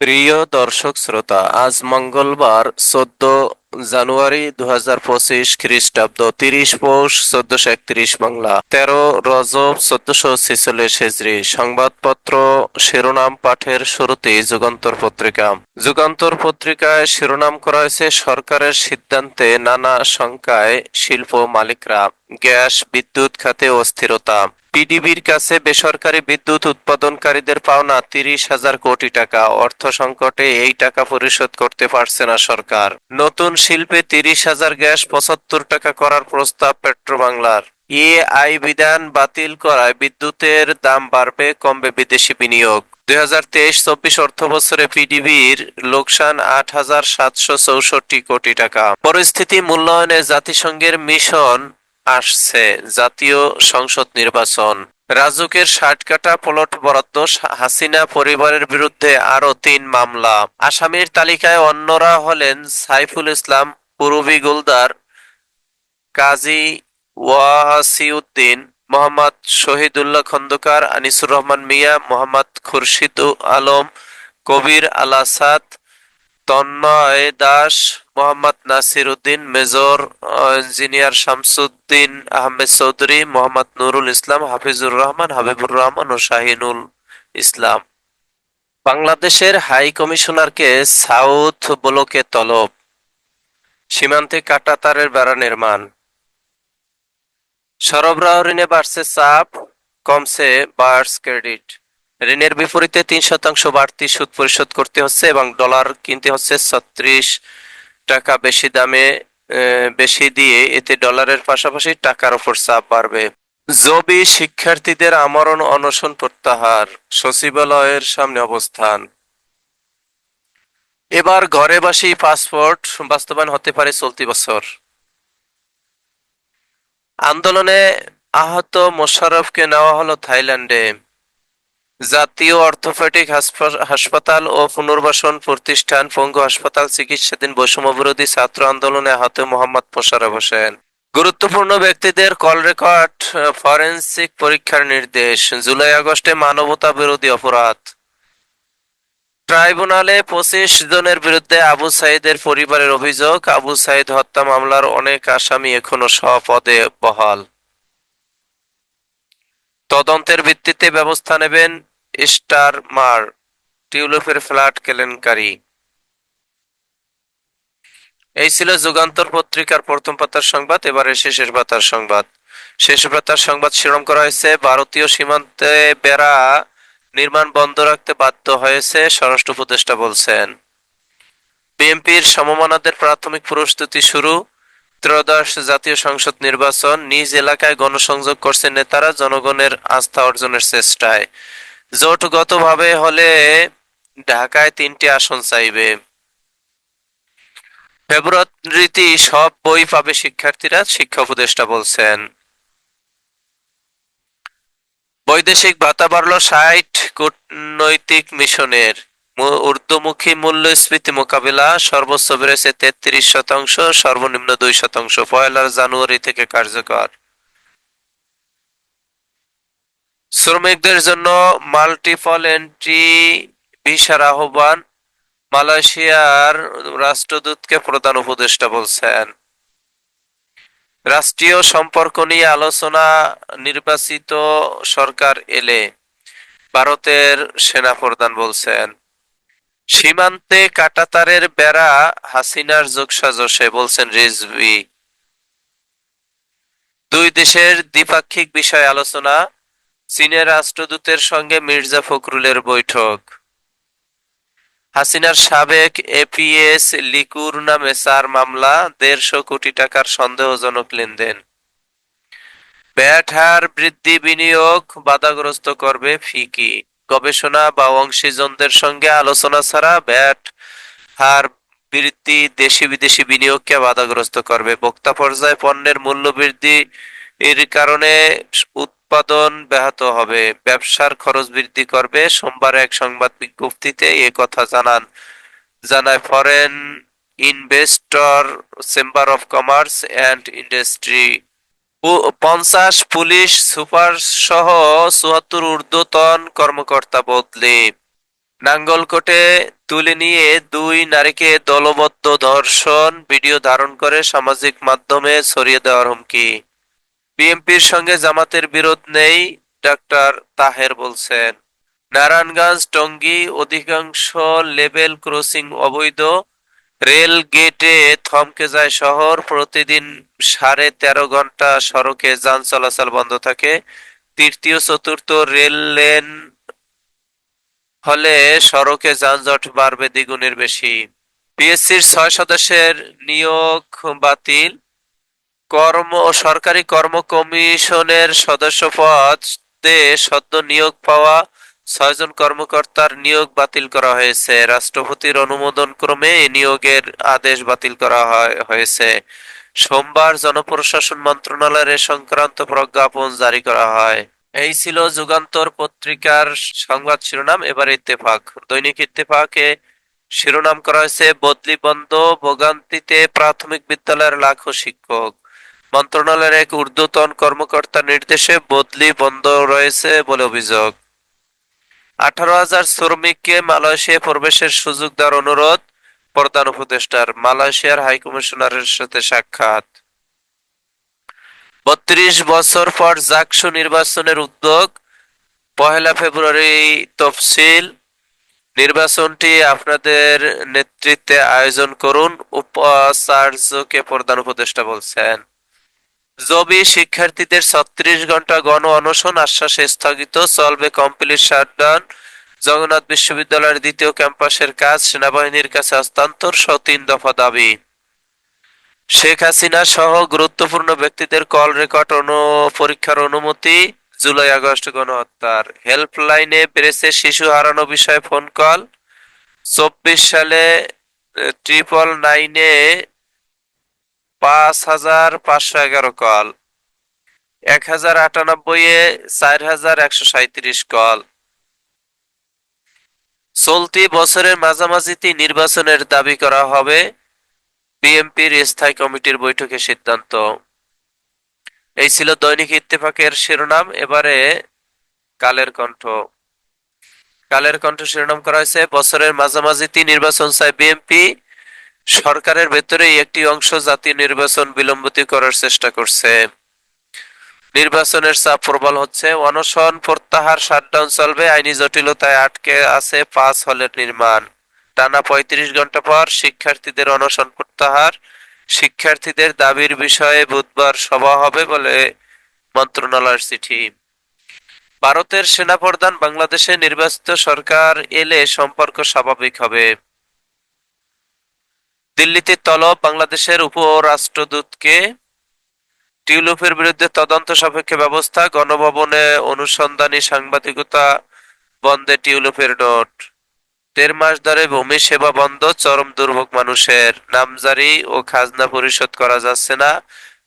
প্রিয় দর্শক শ্রোতা, আজ মঙ্গলবার 14 জানুয়ারি 2025 খ্রিস্টাব্দ, 30 পৌষ 1431 বাংলা, 13 রজব 1446 হিজরি। সংবাদপত্র শিরোনাম পাঠের শুরুতেই যুগান্তর পত্রিকা। যুগান্তর পত্রিকায় শিরোনাম করা হয়েছে, সরকারের সিদ্ধান্তে নানা শঙ্কায় শিল্প মালিকরা, গ্যাস বিদ্যুৎ খাতে অস্থিরতা। পিডিবির কাছে বেসরকারি বিদ্যুৎ উৎপাদনকারীদের পাওনা 30,000 কোটি টাকা। অর্থ সংকটে এই টাকা পরিশোধ করতে পারছে না সরকার। নতুন শিল্পে 30,000 গ্যাস 75 টাকা করার প্রস্তাব পেট্রোবাংলার। এআই বিধান বাতিল করায় বিদ্যুতের দাম বাড়বে, কমবে বিদেশি বিনিয়োগ। 2023-24 অর্থবছরে পিডিবির লোকসান 8,764 কোটি টাকা। পরিস্থিতি মূল্যায়নে জাতিসংঘের মিশন আসছে। জাতীয় সংসদ নির্বাচন। রাজুকের 60 কাঠা প্লট বরাদ্দ, হাসিনা পরিবারের বিরুদ্ধে আরো 3 মামলা। আসামির তালিকায় অন্যরা হলেন সাইফুল ইসলাম, পূরবী গোলদার, কাজী ওয়াসিউদ্দিন, মোহাম্মদ শহীদুল্লাহ খন্দকার, আনিসুর রহমান মিয়া, মোহাম্মদ খুরশিদ আলম, কবির আল আসাদ, তন্ময় দাস, মোহাম্মদ নাসির উদ্দিন, মেজর ইঞ্জিনিয়ার শামসুদ্দিন আহমেদ চৌধুরী, মোহাম্মদ নুরুল ইসলাম, হাফিজুর রহমান, হাবিবুর রহমান ও শাহিনুল ইসলাম। বাংলাদেশের হাই কমিশনারকে সাউথ ব্লকে তলব। সীমান্তে কাঁটাতারের বেড়া নির্মাণ। সরবরাহ ঋণে বাড়ছে চাপ, কমছে বায়ার্স ক্রেডিট। ঋণের বিপরীতে 3% বাড়তি সুদ পরিশোধ করতে হচ্ছে এবং ডলার কিনতে হচ্ছে 36 টাকা বেশি দামে, বেশি দিয়ে। এতে ডলারের পাশাপাশি টাকার উপর চাপ বাড়বে। জবি শিক্ষার্থীদের আমরণ অনশন প্রত্যাহার, সচিবালয়ের সামনে অবস্থান। এবার ঘরে বসেই পাসপোর্ট বাস্তবায়ন হতে পারে চলতি বছর। আন্দোলনে আহত মোশাররফকে নেওয়া হলো থাইল্যান্ডে। জাতীয় অর্থোপেডিক হাসপাতাল ও পুনর্বাসন প্রতিষ্ঠান পঙ্গু হাসপাতাল চিকিৎসাধীন বৈষম্যবিরোধী ছাত্র আন্দোলনে আহত মোহাম্মদ মোশাররফ হোসেন। গুরুত্বপূর্ণ ব্যক্তিদের কল রেকর্ড ফরেনসিক পরীক্ষার নির্দেশ। জুলাই আগস্টে মানবতা বিরোধী অপরাধ। ট্রাইব্যুনালে 25 জনের বিরুদ্ধে আবু সাইদের পরিবারের অভিযোগ, আবু সাইদ হত্যা মামলার অনেক আসামি এখনো স্বপদে বহাল। তদন্তের ভিত্তিতে ব্যবস্থা নেবেন স্টারমার, টিউলিপের ফ্ল্যাট কেলেঙ্কারি। এই ছিল যুগান্তর পত্রিকার প্রথম পাতার সংবাদ। এবারে শেষের পাতার সংবাদ। শেষ পাতার সংবাদ শিরোনাম করা হয়েছে, ভারতীয় সীমান্তে বেড়া নির্মাণ বন্ধ রাখতে বাধ্য হয়েছে স্বরাষ্ট্র উপদেষ্টা বলছেন। বিএনপির সমমনাদের প্রাথমিক প্রস্তুতি শুরু। ত্রয়োদশ জাতীয় সংসদ নির্বাচন। নিজ এলাকায় গণসংযোগ করছেন নেতারা জনগণের আস্থা অর্জনের চেষ্টায়। জোটগতভাবে হলে ঢাকায় 3টি আসন চাইবে। ফেব্রুয়ারিতে সব বই পাবে শিক্ষার্থীরা, শিক্ষা উপদেষ্টা বলছেন। বৈদেশিক ভাতা বাড়ল 60 কূটনৈতিক মিশনের। ঊর্ধ্বমুখী মূল্যস্ফীতি মোকাবিলা, সর্বোচ্চ বেড়েছে 33%, সর্বনিম্ন 2%, 1 জানুয়ারি থেকে কার্যকর। শ্রমিকদের জন্য মাল্টিপল এন্ট্রি ভিসার আহ্বান, মালয়েশিয়ার রাষ্ট্রদূতকে প্রধান উপদেষ্টা বলছেন। রাষ্ট্রীয় সম্পর্ক নিয়ে আলোচনা, নির্বাচিত সরকার এলে, ভারতের সেনাপ্রধান বলছেন। সীমান্তে কাঁটাতারের বেড়া হাসিনার যোগসাজশে, বলছেন রিজভী। দুই দেশের দ্বিপাক্ষিক বিষয়ে আলোচনা, চীনের রাষ্ট্রদূতের সঙ্গে মির্জা ফখরুলের বৈঠক। হাসিনার সাবেক এপিএস লিকুর নামে 4 মামলা, 150 কোটি টাকার সন্দেহজনক লেনদেন। ভ্যাট হার বৃদ্ধি বিনিয়োগ বাধাগ্রস্ত করবে, ফিকি। গবেষণা বা অংশীজনদের সঙ্গে আলোচনা ছাড়া ভ্যাট হার বৃদ্ধি দেশি বিদেশি বিনিয়োগকে বাধাগ্রস্ত করবে। ভোক্তা পর্যায়ে পণ্যের মূল্য বৃদ্ধি এর কারণে উৎপাদন ব্যাহত হবে, ব্যবসার খরচ বৃদ্ধি করবে। সোমবার এক সংবাদ বিজ্ঞপ্তিতে এ কথা জানায় foreign investor chamber of commerce and industry. 50 police super সহ 74 ঊর্ধ্বতন কর্মকর্তা বদলি। নাঙ্গলকোটে তুলে নিয়ে দুই নারীকে দলবদ্ধ ধর্ষণ ভিডিও ধারণ করে সামাজিক মাধ্যমে ছড়িয়ে দেওয়ার হুমকি। বিএনপির সঙ্গে জামাতের বিরোধ নেই, ডাক্তার তাহের বলছেন। নারায়ণগঞ্জ টঙ্গী অধিকাংশ লেভেল ক্রসিং অবৈধ, রেল গেটে থমকে যায় শহর, প্রতিদিন 13.5 ঘন্টা সড়কে যান চলাচল বন্ধ থাকে। তৃতীয় চতুর্থ রেল লেন হলে সড়কে যানজট বাড়বে দ্বিগুণের বেশি। পিএসসির 6 সদস্যের নিয়োগ বাতিল। সরকারি কর্ম কমিশনের সদস্য পদে সদ্য নিয়োগ পাওয়া 6 জন কর্মকর্তার নিয়োগ বাতিল করা হয়েছে। রাষ্ট্রপতির অনুমোদন ক্রমে এ নিয়োগের আদেশ বাতিল করা হয়েছে। সোমবার জনপ্রশাসন মন্ত্রণালয়ের এ সংক্রান্ত প্রজ্ঞাপন জারি করা হয়। এই ছিল যুগান্তর পত্রিকার সংবাদ শিরোনাম। এবার ইত্তেফাক। দৈনিক ইত্তেফাকে শিরোনাম করা হয়েছে বদলি বন্ধ, ভোগান্তিতে প্রাথমিক বিদ্যালয়ের লাখো শিক্ষক। মন্ত্রণালয়ের এক ঊর্ধ্বতন কর্মকর্তার নির্দেশে বদলি বন্ধ রয়েছে বলে অভিযোগ। 18,000 শ্রমিককে মালয়েশিয়ায় প্রবেশের সুযোগ দেওয়ার অনুরোধ প্রধান উপদেষ্টার। মালয়েশিয়ার হাইকমিশনারের সাথে সাক্ষাৎ। 32 বছর পর জাকসু নির্বাচনের উদ্যোগ, 1 ফেব্রুয়ারি তফসিল। নির্বাচনটি আপনাদের নেতৃত্বে আয়োজন করুন, উপাচার্যকে প্রধান উপদেষ্টা বলছেন। জবি শিক্ষার্থীদের 36 ঘন্টা গণ অনশন, আশ্বাসে স্থগিত, চলবে কমপ্লিট শাটডাউন। জগন্নাথ বিশ্ববিদ্যালয়ের দ্বিতীয় ক্যাম্পাসের কাজ সেনাবাহিনীর কাছে হস্তান্তর সহ 3 দফা দাবি। শেখ হাসিনা সহ গুরুত্বপূর্ণ ব্যক্তিদের কল রেকর্ড পরীক্ষার অনুমতি। জুলাই আগস্ট গণহত্যার হেল্পলাইনে বেড়েছে শিশু হারানো বিষয়ে ফোন কল। 24 সালে 999-এ 5,511 কল, 1098-এ 4,137 কল। চলতি বছরের মাঝামাঝিতে নির্বাচনের দাবি করা হবে, বিএনপির স্থায়ী কমিটির বৈঠকে সিদ্ধান্ত। এই ছিল দৈনিক ইত্তেফাকের শিরোনাম। এবারে কালের কণ্ঠ। কালের কণ্ঠ শিরোনাম করা হয়েছে বছরের মাঝামাঝিতে নির্বাচন চায় বিএনপি, সরকারের ভেতরেই একটি অংশ জাতীয় নির্বাচন বিলম্বিত করার চেষ্টা করছে। নির্বাচনের চাপ প্রবল হচ্ছে, অনশন প্রত্যাহার, শাটডাউন চলবে, আইনি জটিলতায় আটকে আছে 5 হলের নির্মাণ। টানা 35 ঘন্টা পর শিক্ষার্থীদের অনশন প্রত্যাহার, শিক্ষার্থীদের দাবির বিষয়ে বুধবার সভা হবে বলে মন্ত্রণালয়ের চিঠি। ভারতের সেনাপ্রধান বাংলাদেশে নির্বাচিত সরকার এলে সম্পর্ক স্বাভাবিক হবে। দিল্লিতে তলব বাংলাদেশের উপরাষ্ট্রদূতকে। টিউলিপের বিরুদ্ধে তদন্ত সাপেক্ষ ব্যবস্থা, গণভবনে অনুসন্ধানী সাংবাদিকতা বন্ধে টিউলিপের নোট। 1.5 মাস ধরে ভূমি সেবা বন্ধ, চরম দুর্ভোগ মানুষের। নামজারি ও খাজনা পরিশোধ করা যাচ্ছে না,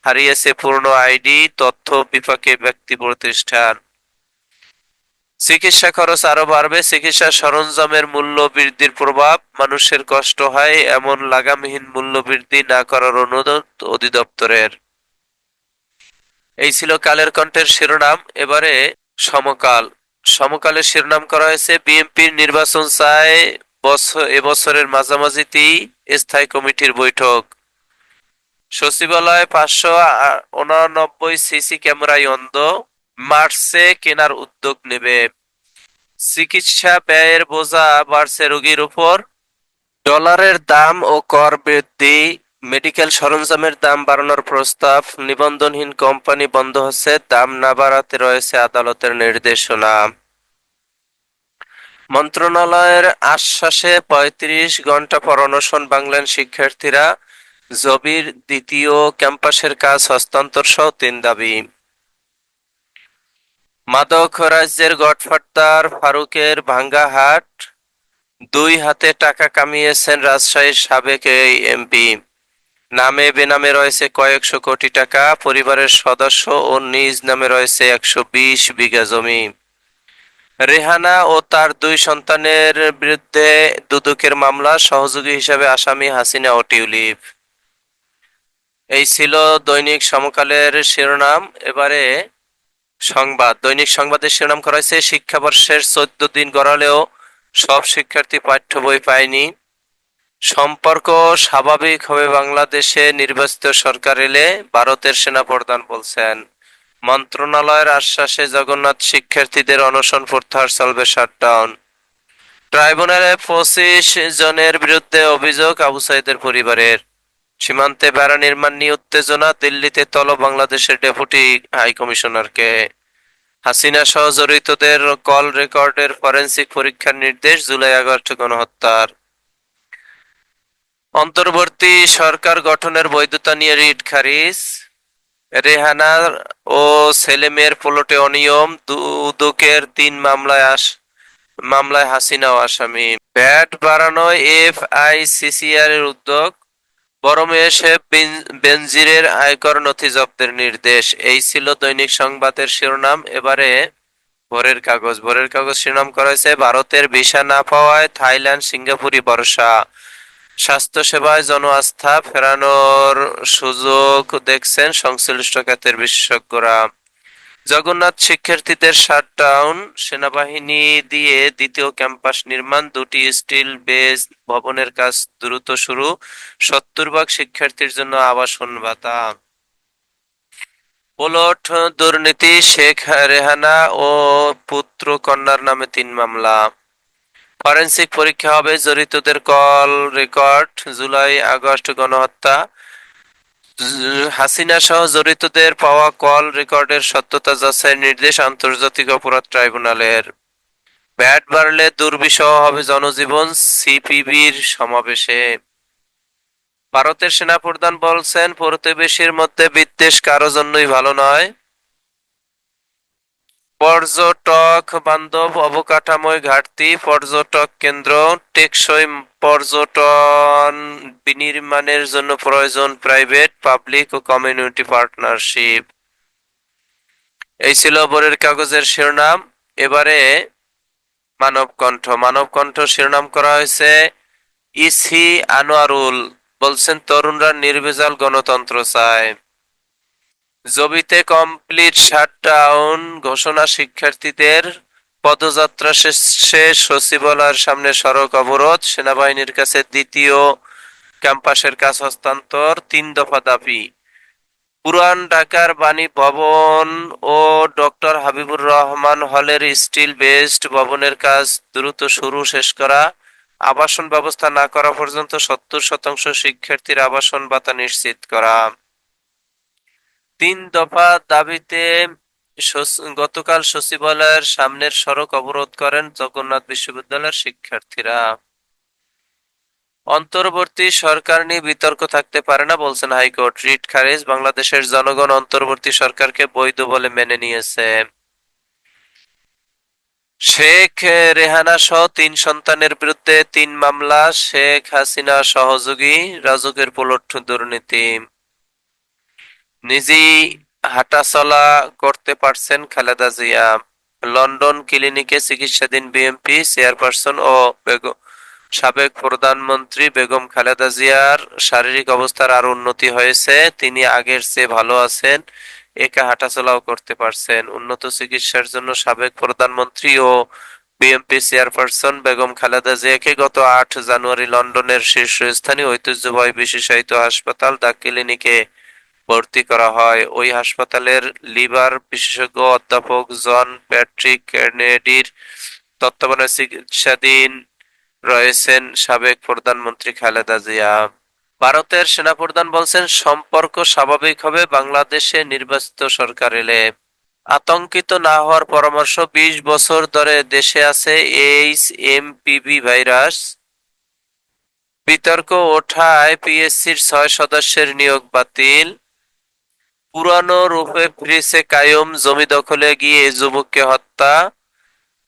হারিয়েছে পূর্ণ আইডি, তথ্য বিপাকে ব্যক্তি প্রতিষ্ঠান। চিকিৎসা খরচ আরো বাড়বে, চিকিৎসা সরঞ্জামের মূল্য বৃদ্ধির প্রভাব, মানুষের কষ্ট হয়, এমন লাগামহীন মূল্য বৃদ্ধি না করার অনুরোধ অধিদপ্তরের। এই ছিল কালের কণ্ঠের শিরোনাম। এবারে সমকাল। সমকালের শিরোনাম করা হয়েছে বিএনপির নির্বাচন চায় এবছরের মাঝামাঝিতেই স্থায়ী কমিটির বৈঠক। সচিবালয় 589 সিসি ক্যামেরায় অন্ধ, মার্চে কেনার উদ্যোগ নেবে। চিকিৎসা ব্যয়ের বোঝা বাড়ছে রোগীর উপর। ডলারের দাম ও কর বৃদ্ধি, মেডিকেল সরঞ্জামের দাম বাড়ানোর প্রস্তাব, নিবন্ধনহীন কোম্পানি বন্ধ হচ্ছে, দাম না বাড়াতে রয়েছে আদালতের নির্দেশনা। মন্ত্রণালয়ের আশ্বাসে 35 ঘন্টা পর অনশন ভাঙলেন শিক্ষার্থীরা। জবির দ্বিতীয় ক্যাম্পাসের কাজ হস্তান্তর সহ 3 দাবি। মাদক রাজ্যের গডফাদার ফারুকের ভাঙ্গা হাট, 2 হাতে টাকা কামিয়েছেন রাজশাহীর সাবেক এই এমপি। নামে বেনামে রয়েছে কয়েকশো কোটি টাকা, পরিবারের সদস্য ও নিজ নামে রয়েছে 120 বিঘা জমি। রেহানা ও তার 2 সন্তানের বিরুদ্ধে দুদকের মামলা, সহযোগী হিসাবে আসামি হাসিনা ও টিউলিপ। এই ছিল দৈনিক সমকালের শিরোনাম। এবারে সংবাদ। দৈনিক সংবাদের শিরোনাম করা হয়েছে শিক্ষাবর্ষের 14 দিন গড়ালেও সব শিক্ষার্থী পাঠ্য বই পায়নি। সম্পর্ক স্বাভাবিক হবে বাংলাদেশে নির্বাচিত সরকার এলে, ভারতের সেনাপ্রধান বলছেন। মন্ত্রণালয়ের আশ্বাসে জগন্নাথ শিক্ষার্থীদের অনশন প্রত্যাহার, চলবে শাটডাউন। ট্রাইব্যুনালে 25 জনের বিরুদ্ধে অভিযোগ আবু সাইদের পরিবারের। সীমান্তে বেড়া নির্মাণ নিয়ে উত্তেজনা, দিল্লিতে তলব বাংলাদেশের ডেপুটি হাইকমিশনারকে। হাসিনা সহ জড়িতদের কল রেকর্ডের ফরেনসিক পরীক্ষার নির্দেশ, জুলাই আগস্ট গণহত্যার। অন্তর্বর্তী সরকার গঠনের বৈধতা নিয়ে রিট খারিজ। রেহানা ও সেলিমের প্লটে অনিয়ম, দুদকের 3 মামলায় হাসিনাও আসামি। ভ্যাট বাড়ানোয় এফআইসিসিআর এর উদ্যোগ। বড় মেয়ে শেখ বেনজিরের আয়কর নথি জব্দের নির্দেশ। এই ছিল দৈনিক সংবাদের শিরোনাম। এবারে ভোরের কাগজ শিরোনাম করা হয়েছে, ভারতের ভিসা না পাওয়ায় থাইল্যান্ড সিঙ্গাপুরি ভরসা। স্বাস্থ্যসেবায় জন আস্থা ফেরানোর সুযোগ দেখছেন সংশ্লিষ্ট খাতের বিশেষজ্ঞরা। জগন্নাথ শিক্ষার্থীদের শাটডাউন, সেনাবাহিনী দিয়ে দ্বিতীয় ক্যাম্পাস নির্মাণ, 2টি স্টিল বেস ভবনের কাজ দ্রুত শুরু, 70 ভাগ শিক্ষার্থীর জন্য আবাসন ভাতা। প্লট দুর্নীতি, শেখ রেহানা ও পুত্র কন্যার নামে 3 মামলা। ফরেনসিক পরীক্ষা হবে জড়িতদের কল রেকর্ড, জুলাই আগস্ট গণহত্যা। হাসিনা সহ জড়িতদের পাওয়া কল রেকর্ডের সত্যতা যাচাইয়ের নির্দেশ আন্তর্জাতিক অপরাধ ট্রাইব্যুনালের। ভ্যাট বাড়লে দুর্বিষহ হবে জনজীবন, সিপিবির সমাবেশে। ভারতের সেনাপ্রধান বলছেন, প্রতিবেশীর মধ্যে বিদ্বেষ কারো জন্যই ভালো নয়। পর্যটক বান্ধব অবকাঠামোয় ঘাটতি, পর্যটক কেন্দ্র। টেকসই পর্যটন বিনির্মাণের জন্য প্রয়োজন প্রাইভেট, পাবলিক ও কমিউনিটি পার্টনারশিপ। এই ছিল ভোরের কাগজের শিরোনাম। এবারে মানবকণ্ঠ শিরোনাম করা হয়েছে, ইসি আনোয়ারুল বলছেন, তরুণরা নির্ভেজাল গণতন্ত্র চায়। জবিতে কমপ্লিট শাটডাউন ঘোষণা, শিক্ষার্থীদের পদযাত্রা শেষে সচিবালয়ের সামনে সড়ক অবরোধ, সেনাবাহিনীর কাছে দ্বিতীয় ক্যাম্পাসের কাজ হস্তান্তর, 3 দফা দাবি। পুরান ঢাকার বাণী ভবন ও ডক্টর হাবিবুর রহমান হলের স্টিল বেসড ভবনের কাজ দ্রুত শেষ করা, আবাসন ব্যবস্থা না করা পর্যন্ত 70% শিক্ষার্থীর আবাসন ভাতা নিশ্চিত করা। 3 দফা দাবিতে গতকাল সচিবালয়ের সামনের সড়ক অবরোধ করেন জগন্নাথ বিশ্ববিদ্যালয়ের শিক্ষার্থীরা। অন্তর্বর্তী সরকার নিয়ে বিতর্ক থাকতে পারে না বলছেন হাইকোর্ট, রিট খারিজ। বাংলাদেশের জনগণ অন্তর্বর্তী সরকারকে বৈধ বলে মেনে নিয়েছে। শেখ রেহানা সহ 3 সন্তানের বিরুদ্ধে 3 মামলা, শেখ হাসিনা সহযোগী, রাজুকের প্লট দুর্নীতি। নিজেই হাঁটাচলা করতে পারছেন খালেদা জিয়া। লন্ডন ক্লিনিকে চিকিৎসাধীন বিএনপি চেয়ারপারসন ও সাবেক প্রধানমন্ত্রী বেগম খালেদা জিয়ার শারীরিক অবস্থার আরো উন্নতি হয়েছে, তিনি আগের চেয়ে ভালো আছেন, একা হাঁটাচলাও করতে পারছেন। উন্নত চিকিৎসার জন্য সাবেক প্রধানমন্ত্রী ও বিএনপি চেয়ারপারসন বেগম খালেদা জিয়াকে গত 8 জানুয়ারি লন্ডনের শীর্ষস্থানীয় ঐতিহ্যবাহী বিশেষায়িত হাসপাতাল দ্য ক্লিনিকে ভর্তি করা হয়। ওই হাসপাতালের লিভার বিশেষজ্ঞ অধ্যাপক জন প্যাট্রিক কেনেডির তত্ত্বাবধানে চিকিৎসাধীন রয়েছেন সাবেক প্রধানমন্ত্রী খালেদা জিয়া। ভারতের সেনাপ্রধান বলছেন, সম্পর্ক স্বাভাবিক হবে বাংলাদেশে নির্বাচিত সরকার এলে। আতঙ্কিত না হওয়ার পরামর্শ, 20 বছর ধরে দেশে আছে এইচএমপিভি ভাইরাস। বিতর্ক ওঠায় পিএসসির 6 সদস্যের নিয়োগ বাতিল। পুরানো রূপে ফিরেছে কাইয়ুম, জমি দখলে গিয়ে যুবককে হত্যা।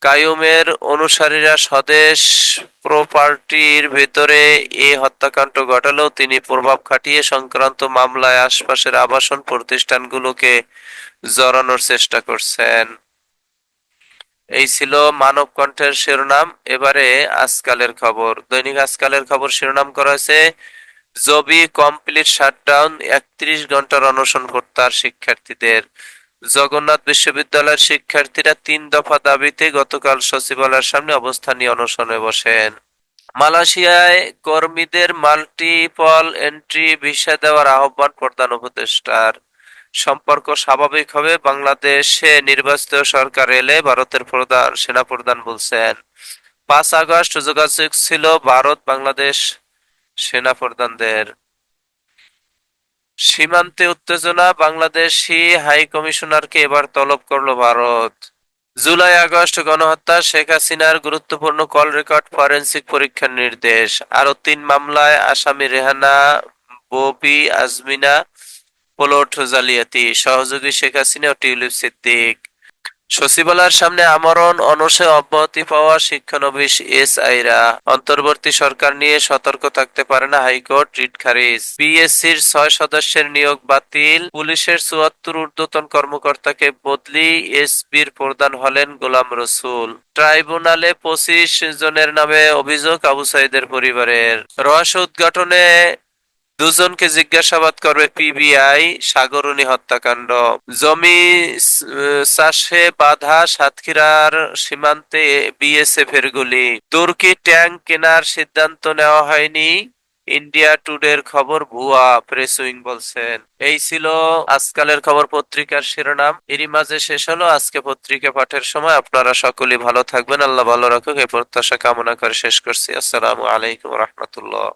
কাইয়ুমের অনুসারীরা স্বদেশ প্রপার্টির ভেতরে এ হত্যাকাণ্ড ঘটালেও তিনি প্রভাব খাটিয়ে সংক্রান্ত মামলায় আশপাশের আবাসন প্রতিষ্ঠানগুলোকে জড়ানোর চেষ্টা করছেন। এই ছিল মানবকণ্ঠের শিরোনাম। এবারে আজকালের খবর। দৈনিক আজকালের খবর শিরোনাম করা হয়েছে, জবি কমপ্লিট শাটডাউন, 31 ঘন্টার অনশন প্রত্যাহার শিক্ষার্থীদের। জগন্নাথ বিশ্ববিদ্যালয়ের শিক্ষার্থীরা 3 দফা দাবিতে গতকাল সচিবালয়ের সামনে অবস্থান নিয়ে অনশনে বসেন। মালয়েশিয়ায় কর্মীদের মাল্টিপল এন্ট্রি ভিসা দেওয়ার আহ্বান প্রধান উপদেষ্টার। সম্পর্ক স্বাভাবিক হবে, বাংলাদেশে নির্বাচিত সরকার এলে ভারতের সেনাপ্রধান বলছেন। 5 আগস্ট যোগাযোগ ছিল ভারত বাংলাদেশ সেনাপ্রধানদের। সীমান্তে উত্তেজনা, বাংলাদেশি হাই কমিশনারকে এবার তলব করল ভারত। জুলাই আগস্ট গণহত্যা, শেখ হাসিনার গুরুত্বপূর্ণ কল রেকর্ড ফরেনসিক পরীক্ষার নির্দেশ। আরো 3 মামলায় আসামি রেহানা, ববি, আজমিনা, প্লট জালিয়াতি, সহযোগী শেখ হাসিনা ও টিউলিপ সিদ্দিক। সচিবালয়ের সামনে আমরণ অনশনে অব্যাহতি পাওয়া শিক্ষানবিশ এসআইরা। অন্তর্বর্তী সরকার নিয়ে সতর্ক থাকতে পারে না হাইকোর্ট, রিট খারিজ। পিএসসির 6 সদস্যের নিয়োগ বাতিল, পুলিশের 74 ঊর্ধ্বতন কর্মকর্তাকে বদলি, এসবির প্রধান হলেন গোলাম রসুল। ট্রাইব্যুনালে 25 জনের নামে অভিযোগ আবু সাইদের পরিবারের। রহস্য উদ্ঘাটনে দুজনকে জিজ্ঞাসাবাদ করবে পিবিআই, সাগরনী হত্যাকাণ্ড। জমি চাষে বাধা, সাতক্ষীরার সীমান্তে বিএসএফ এর গুলি। তুর্কি ট্যাঙ্ক কেনার সিদ্ধান্ত নেওয়া হয়নি, ইন্ডিয়া টুডের খবর ভুয়া, প্রেস উইং বলছেন। এই ছিল আজকালের খবর পত্রিকার শিরোনাম। এরই মাঝে শেষ হলো আজকে পত্রিকা পাঠের সময়। আপনারা সকলেই ভালো থাকবেন, আল্লাহ ভালো রাখুক এই প্রত্যাশা কামনা করে শেষ করছি। আসসালামু আলাইকুম রহমতুল্লাহ।